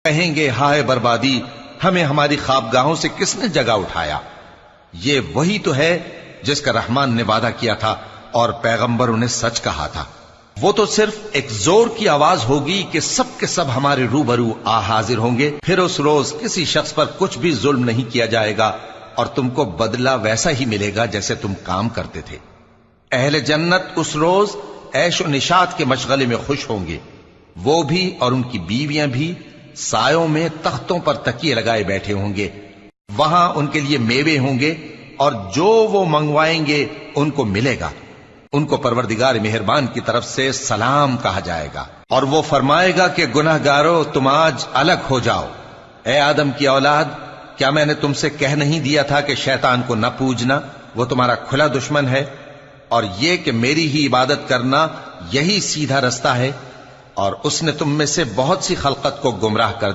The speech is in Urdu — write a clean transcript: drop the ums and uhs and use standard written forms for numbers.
کہیں گے ہائے بربادی، ہمیں ہماری خوابگاہوں سے کس نے جگہ اٹھایا؟ یہ وہی تو ہے جس کا رحمان نے وعدہ کیا تھا اور پیغمبروں نے سچ کہا تھا۔ وہ تو صرف ایک زور کی آواز ہوگی کہ سب کے سب ہمارے روبرو آ حاضر ہوں گے، پھر اس روز کسی شخص پر کچھ بھی ظلم نہیں کیا جائے گا اور تم کو بدلہ ویسا ہی ملے گا جیسے تم کام کرتے تھے۔ اہل جنت اس روز عیش و نشاط کے مشغلے میں خوش ہوں گے، وہ بھی اور ان کی بیویاں بھی سایوں میں تختوں پر تکیے لگائے بیٹھے ہوں گے۔ وہاں ان کے لیے میوے ہوں گے اور جو وہ منگوائیں گے ان کو ملے گا۔ ان کو پروردگار مہربان کی طرف سے سلام کہا جائے گا، اور وہ فرمائے گا کہ گناہ گارو تم آج الگ ہو جاؤ۔ اے آدم کی اولاد، کیا میں نے تم سے کہہ نہیں دیا تھا کہ شیطان کو نہ پوجنا، وہ تمہارا کھلا دشمن ہے، اور یہ کہ میری ہی عبادت کرنا یہی سیدھا رستہ ہے؟ اور اس نے تم میں سے بہت سی خلقت کو گمراہ کر دیا۔